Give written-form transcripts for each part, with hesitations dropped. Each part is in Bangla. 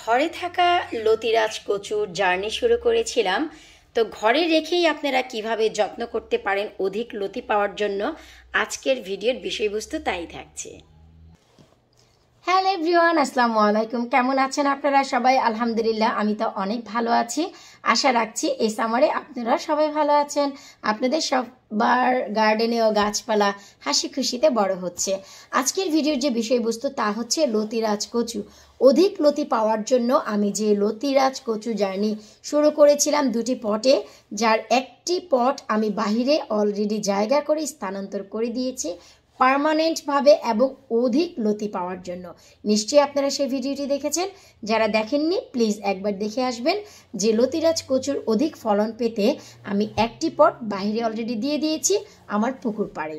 ঘরে থাকা লতিরাজ কচুর জার্নি শুরু করেছিলাম। তো ঘরে রেখেই আপনারা কিভাবে যত্ন করতে পারেন অধিক লতি পাওয়ার জন্য আজকের ভিডিওর বিষয়বস্তু তাই থাকছে। হ্যালো এভরিওয়ান, আসসালামু আলাইকুম। কেমন আছেন আপনারা সবাই? আলহামদুলিল্লাহ, আমি তো অনেক ভালো আছি। আশা রাখছি এই সামারে আপনারা সবাই ভালো আছেন। আপনাদের সবার গার্ডেনে ও গাছপালা হাসি খুশিতে বড় হচ্ছে। আজকের ভিডিওর যে বিষয়বস্তু তা হচ্ছে লতিরাজ কচু। অধিক লতি পাওয়ার জন্য আমি যে লতিরাজ কচু জার্নি শুরু করেছিলাম দুটি পটে, যার একটি পট আমি বাহিরে অলরেডি জায়গা করে স্থানান্তর করে দিয়েছি পার্মানেন্টভাবে এবং অধিক লতি পাওয়ার জন্য। নিশ্চয়ই আপনারা সেই ভিডিওটি দেখেছেন। যারা দেখেননি প্লিজ একবার দেখে আসবেন যে লতিরাজ কচুর অধিক ফলন পেতে আমি একটি পট বাইরে অলরেডি দিয়ে দিয়েছি আমার পুকুর পাড়ে,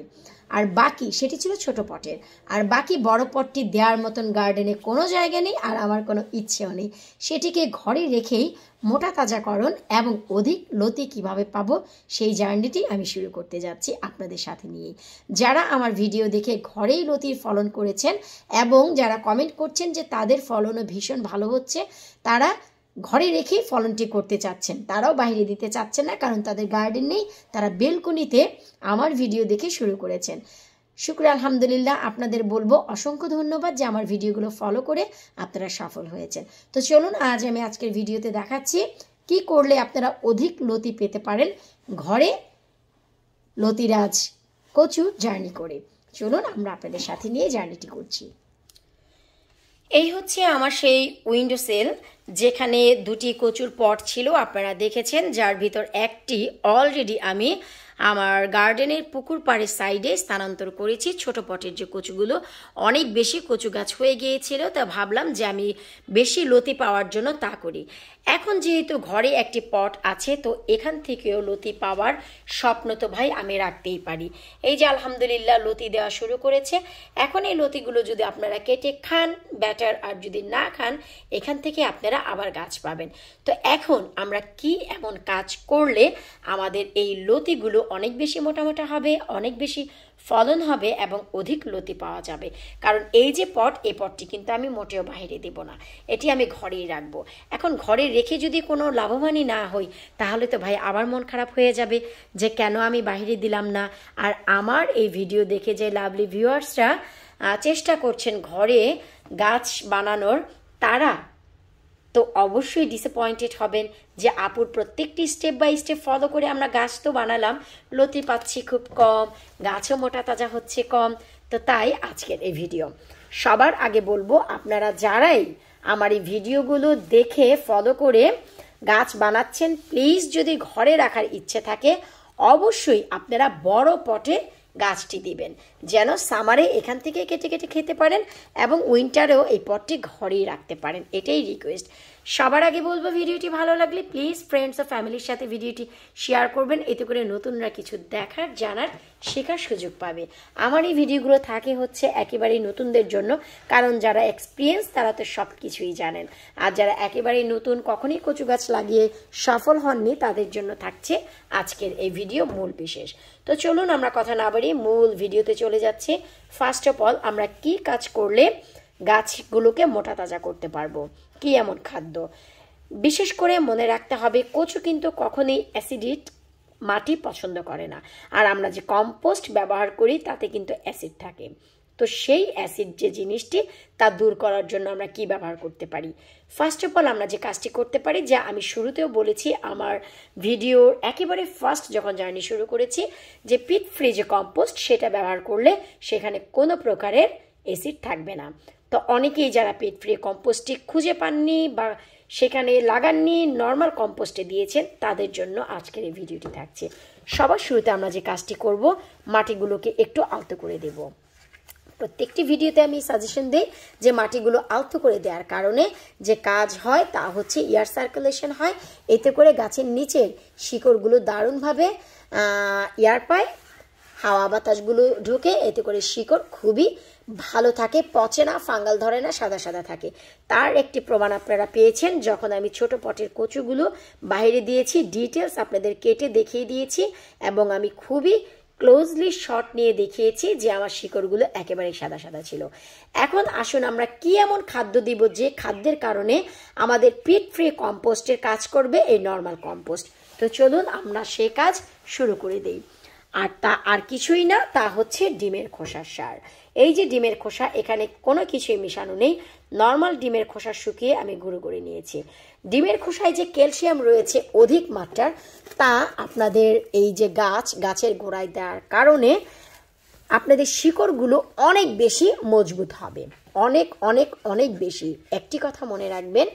আর বাকি সেটি ছিল ছোট পটের, আর বাকি বড় পটটি দেওয়ার মতন গার্ডেনে কোনো জায়গা নেই আর আমার কোনো ইচ্ছেও নেই। সেটিকে ঘরে রেখেই মোটা তাজাকরণ এবং অধিক লতি কিভাবে পাবো সেই জার্নিটি আমি শুরু করতে যাচ্ছি আপনাদের সাথে নিয়ে। যারা আমার ভিডিও দেখে ঘরেই লতির ফলন করেছেন এবং যারা কমেন্ট করছেন যে তাদের ফলনও ভীষণ ভালো হচ্ছে, তারা ঘরে রেখেই ফলনটি করতে চাচ্ছেন, তারাও বাইরে দিতে চাচ্ছেন না কারণ তাদের গার্ডেন নেই, তারা বেলকনিতে আমার ভিডিও দেখে শুরু করেছেন। শুকর আলহামদুলিল্লাহ, আপনাদের বলবো অসংখ্য ধন্যবাদ যে আমার ভিডিওগুলো ফলো করে আপনারা সফল হয়েছেন। তো চলুন আমি আজকের ভিডিওতে দেখাচ্ছি কি করলে আপনারা অধিক লতি পেতে পারেন ঘরে লতিরাজ কচু জার্নি করে। চলুন আমরা আপনাদের সাথে নিয়ে জার্নিটি করছি। এই হচ্ছে আমার সেই উইন্ডো সেল, যেখানে দুটি কচুর পট ছিল আপনারা দেখেছেন, যার ভিতর একটি অলরেডি আমি আমার গার্ডেনের পুকুর পাড়ের সাইডে স্থানান্তর করেছি। ছোট পটের যে কচুগুলো অনেক বেশি কচু গাছ হয়ে গিয়েছিল, তা ভাবলাম যে আমি বেশি লতি পাওয়ার জন্য তা করি। এখন যেহেতু ঘরে একটি পট আছে, তো এখান থেকেও লতি পাওয়ার স্বপ্ন তো ভাই আমি রাখতেই পারি। এই যে আলহামদুলিল্লাহ লতি দেওয়া শুরু করেছে। এখন এই লতিগুলো যদি আপনারা কেটে খান ব্যাটার, আর যদি না খান এখান থেকে আপনারা আবার গাছ পাবেন। তো এখন আমরা কি এমন কাজ করলে আমাদের এই লতিগুলো অনেক বেশি মোটা মোটা হবে, অনেক বেশি ফলন হবে এবং অধিক লতি পাওয়া যাবে। কারণ এই যে পট, এই পটটি কিন্তু আমি মোটেও বাইরে দেব না, এটি আমি ঘরেই রাখবো। এখন ঘরে রেখে যদি কোনো লাভবানই না হই, তাহলে তো ভাই আবার মন খারাপ হয়ে যাবে যে কেন আমি বাইরে দিলাম না। আর আমার এই ভিডিও দেখে যে লাভলি ভিউয়ার্সরা চেষ্টা করছেন ঘরে গাছ বানানোর, তারা তো অবশ্যই ডিসঅ্যাপয়েন্টেড হবেন যে আপুর প্রত্যেকটি স্টেপ বাই স্টেপ ফলো করে আমরা গাছ তো বানালাম, লতি পাচ্ছি খুব কম, গাছও মোটা তাজা হচ্ছে কম। তো তাই আজকের এই ভিডিও সবার আগে বলবো, আপনারা যারাই আমার এই ভিডিওগুলো দেখে ফলো করে গাছ বানাচ্ছেন, প্লিজ যদি ঘরে রাখার ইচ্ছে থাকে অবশ্যই আপনারা বড় পটে গাছটি দিবেন, যেন সামারে এখান থেকে কেটে কেটে খেতে পারেন এবং উইন্টারেও এই পটটি ঘরেই রাখতে পারেন। এটাই রিকোয়েস্ট। সবার আগে বলবো ভিডিওটি ভালো লাগলে প্লিজ ফ্রেন্ডস ও ফ্যামিলির সাথে ভিডিওটি শেয়ার করবেন, এতে করে নতুনরা কিছু দেখার, জানার, শেখার সুযোগ পাবে। আমার এই ভিডিওগুলো থাকে হচ্ছে একেবারেই নতুনদের জন্য, কারণ যারা এক্সপিরিয়েন্স তারা তো সব কিছুই জানেন, আর যারা একেবারেই নতুন কখনই কচু গাছ লাগিয়ে সফল হননি তাদের জন্য থাকছে আজকের এই ভিডিও মূল বিশেষ। তো চলুন আমরা কথা না বাড়িয়ে মূল ভিডিওতে চলে যাচ্ছি। ফার্স্ট অফ অল আমরা কি কাজ করলে গাছগুলোকে মোটা তাজা করতে পারবো, কি এমন খাদ্য। বিশেষ করে মনে রাখতে হবে কচু কিন্তু কখনোই অ্যাসিডিক মাটি পছন্দ করে না, আর আমরা যে কম্পোস্ট ব্যবহার করি তাতে কিন্তু অ্যাসিড থাকে। তো সেই অ্যাসিড যে জিনিসটি তা দূর করার জন্য আমরা কি ব্যবহার করতে পারি? ফার্স্ট অফ অল আমরা যে কাজটি করতে পারি, যা আমি শুরুতেও বলেছি আমার ভিডিওর একেবারে ফার্স্ট যখন জার্নি শুরু করেছি, যে পিট ফ্রি যে কম্পোস্ট সেটা ব্যবহার করলে সেখানে কোনো প্রকারের অ্যাসিড থাকবে না। তো অনেকেই যারা পিট ফ্রি কম্পোস্টটি খুঁজে পাননি বা সেখানে লাগাননি, নর্মাল কম্পোস্টে দিয়েছেন, তাদের জন্য আজকের এই ভিডিওটি থাকছে। সবার শুরুতে আমরা যে কাজটি করব, মাটিগুলোকে একটু আলতো করে দেব। প্রত্যেকটি ভিডিওতে আমি সাজেশন দিই যে মাটিগুলো আলতো করে দেওয়ার কারণে যে কাজ হয় তা হচ্ছে এয়ার সার্কুলেশন হয়, এতে করে গাছের নিচের শিকড়গুলো দারুণভাবে এয়ার পায়, হাওয়া বাতাসগুলো ঢুকে, এতে করে শিকড় খুবই ভালো থাকে, পচে না, ফাঙ্গাল ধরে না, সাদা সাদা থাকে। তার একটি প্রমাণ আপনারা পেয়েছেন যখন আমি ছোট পটের কচুগুলো বাইরে দিয়েছি, ডিটেলস আপনাদের কেটে দেখিয়ে দিয়েছি এবং আমি খুবই ক্লোজলি শট নিয়ে দেখিয়েছি যে আমার শিকড়গুলো একেবারে সাদা সাদা ছিল। এখন আসুন আমরা কি এমন খাদ্য দিব যে খাদ্যের কারণে আমাদের পিট ফ্রি কম্পোস্টের কাজ করবে এই নর্মাল কম্পোস্ট। তো চলুন আমরা সে কাজ শুরু করে দেই। আর তা আর কিছুই না, তা হচ্ছে ডিমের খোসার সার। এই যে ডিমের খোসা, এখানে কোনো কিছুই মেশানো নেই, নর্মাল ডিমের খোসা শুকিয়ে আমি গুঁড়ো করে নিয়েছি। ডিমের খোসায় যে ক্যালসিয়াম রয়েছে অধিক মাত্রার, তা আপনাদের এই যে গাছের গোড়ায় দেওয়ার কারণে আপনাদের শিকড়গুলো অনেক বেশি মজবুত হবে, অনেক অনেক অনেক বেশি। একটি কথা মনে রাখবেন,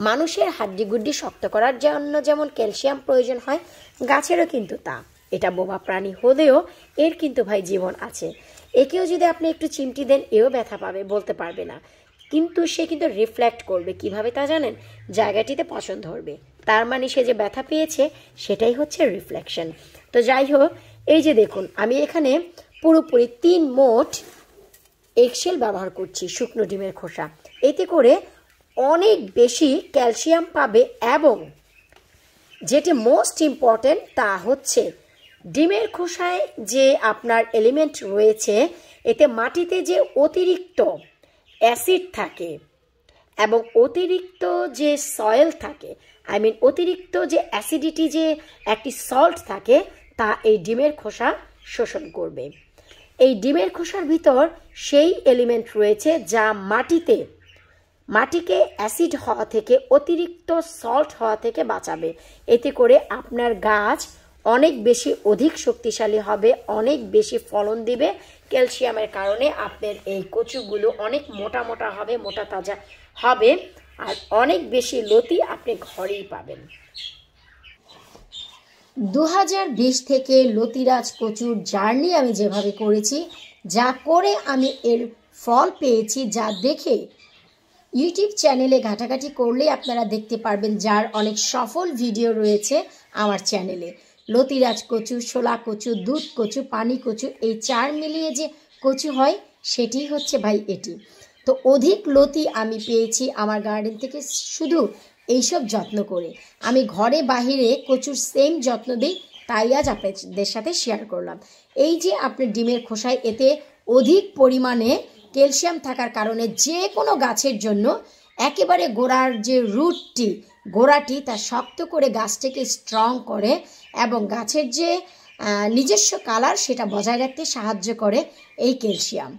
মানুষের হাড্ডিগুড্ডি শক্ত করার জন্য যেমন ক্যালসিয়াম প্রয়োজন হয়, গাছেরও কিন্তু তা। এটা বোবা প্রাণী হলেও এর কিন্তু ভাই জীবন আছে। একেও যদি আপনি একটু চিমটি দেন, এও ব্যথা পাবে, বলতে পারবে না, কিন্তু সে কিন্তু রিফ্লেক্ট করবে। কিভাবে তা জানেন? জায়গাটিতে পছন্দ ধরবে, তার মানে সে যে ব্যথা পেয়েছে সেটাই হচ্ছে রিফ্লেকশন। তো যাই হোক, এই যে দেখুন আমি এখানে পুরোপুরি 3 মোট এগশেল ব্যবহার করছি, শুকনো ডিমের খোসা। এতে করে অনেক বেশি ক্যালসিয়াম পাবে, এবং যেটি মোস্ট ইম্পর্টেন্ট তা হচ্ছে ডিমের খোসায় যে আপনার এলিমেন্ট রয়েছে, এতে মাটিতে যে অতিরিক্ত অ্যাসিড থাকে এবং অতিরিক্ত যে সয়েল থাকে, অতিরিক্ত যে অ্যাসিডিটি, যে একটি সল্ট থাকে, তা এই ডিমের খোসা শোষণ করবে। এই ডিমের খোসার ভিতর সেই এলিমেন্ট রয়েছে যা মাটিকে অ্যাসিড হওয়া থেকে, অতিরিক্ত সল্ট হওয়া থেকে বাঁচাবে। এতে করে আপনার গাছ অনেক বেশি অধিক শক্তিশালী হবে, অনেক বেশি ফলন দিবে। ক্যালসিয়ামের কারণে আপনার এই কচুগুলো অনেক মোটা মোটা হবে, মোটা তাজা হবে, আর অনেক বেশি লতি আপনি ঘরেই পাবেন। 2020 থেকে লতিরাজ কচুর জার্নি আমি যেভাবে করেছি, যা করে আমি এর ফল পেয়েছি, যা দেখে ইউটিউব চ্যানেলে ঘাটাঘাটি করলে আপনারা দেখতে পারবেন, যার অনেক সফল ভিডিও রয়েছে আমার চ্যানেলে। লতিরাজ কচু, শোলা কচু, দুধ কচু, পানি কচু, এই 4 মিলিয়ে যে কচু হয় সেটি হচ্ছে ভাই এটি। তো অধিক লতি আমি পেয়েছি আমার গার্ডেন থেকে শুধু এইসব যত্ন করে। আমি ঘরে বাহিরে কচুর সেম যত্ন দিই, তাই আজ আপনাদের সাথে শেয়ার করলাম। এই যে আপনার ডিমের খোসায় এতে অধিক পরিমাণে ক্যালসিয়াম থাকার কারণে যে কোনো গাছের জন্য একেবারে গোড়ার যে গোড়াটি তা শক্ত করে গাছটাকে স্ট্রং করে, এবং গাছের যে নিজস্ব কালার সেটা বজায় রাখতে সাহায্য করে এই ক্যালসিয়াম।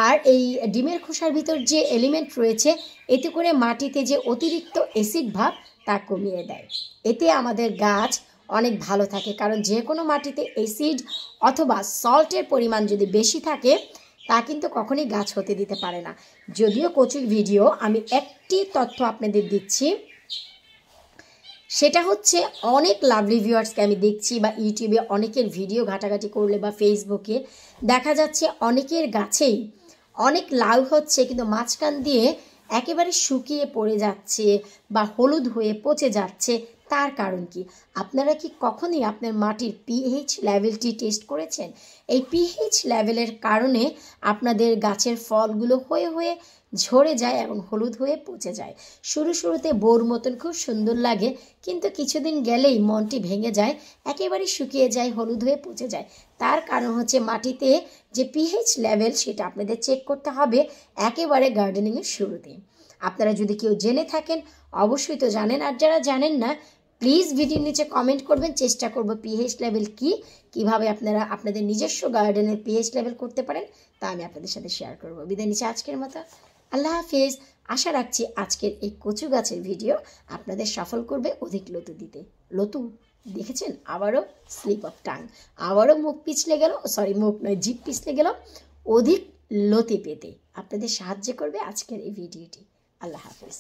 আর এই ডিমের খোসার ভিতর যে এলিমেন্ট রয়েছে, এতে করে মাটিতে যে অতিরিক্ত অ্যাসিড ভাব তা কমিয়ে দেয়। এতে আমাদের গাছ অনেক ভালো থাকে, কারণ যে কোনো মাটিতে অ্যাসিড অথবা সল্টের পরিমাণ যদি বেশি থাকে, তা কিন্তু কখনোই গাছ হতে দিতে পারে না। যদিও কচুর ভিডিও আমি একটি তথ্য আপনাদের দিচ্ছি, সেটা হচ্ছে অনেক লাভলি ভিউয়ার্সকে আমি দেখছি, বা ইউটিউবে অনেকের ভিডিও ঘাটাঘাটি করলে বা ফেসবুকে দেখা যাচ্ছে অনেকের গাছেই অনেক লাউ হচ্ছে, কিন্তু মাঝখান দিয়ে একেবারে শুকিয়ে পড়ে যাচ্ছে বা হলুদ হয়ে পচে যাচ্ছে। তার কারণ কি? আপনারা কি কখনই আপনার মাটির পিএইচ লেভেলটি টেস্ট করেছেন? এই পিএইচ লেভেলের কারণে আপনাদের গাছের ফলগুলো হয়ে ঝরে যায় এবং হলুদ হয়ে পচে যায়। শুরুতে বোর মতন খুব সুন্দর লাগে, কিন্তু কিছুদিন গেলেই মনটি ভেঙে যায়, একেবারে শুকিয়ে যায়, হলুদ হয়ে পচে যায়। তার কারণ হচ্ছে মাটিতে যে পিএইচ লেভেল সেটা আপনাদের চেক করতে হবে একেবারে গার্ডেনিংয়ের শুরুতে। আপনারা যদি কেউ জেনে থাকেন অবশ্যই তো জানেন, আর যারা জানেন না প্লিজ ভিডিওর নিচে কমেন্ট করবেন। চেষ্টা করব পিএইচ লেভেল কীভাবে আপনারা আপনাদের নিজস্ব গার্ডেনের পিএইচ লেভেল করতে পারেন তা আমি আপনাদের সাথে শেয়ার করব। বিদায় নিচ্ছি আজকের মতো, আল্লাহ হাফেজ। আশা রাখছি আজকের এই কচু গাছের ভিডিও আপনাদের সফল করবে অধিক লতু দিতে। লতু দেখেছেন? আবারও স্লিপ অফ টাং, আবারও মুখ পিছলে গেল, মুখ নয়, জিভ পিছলে গেল। অধিক লতি পেতে আপনাদের সাহায্য করবে আজকের এই ভিডিওটি। আল্লাহ হাফেজ।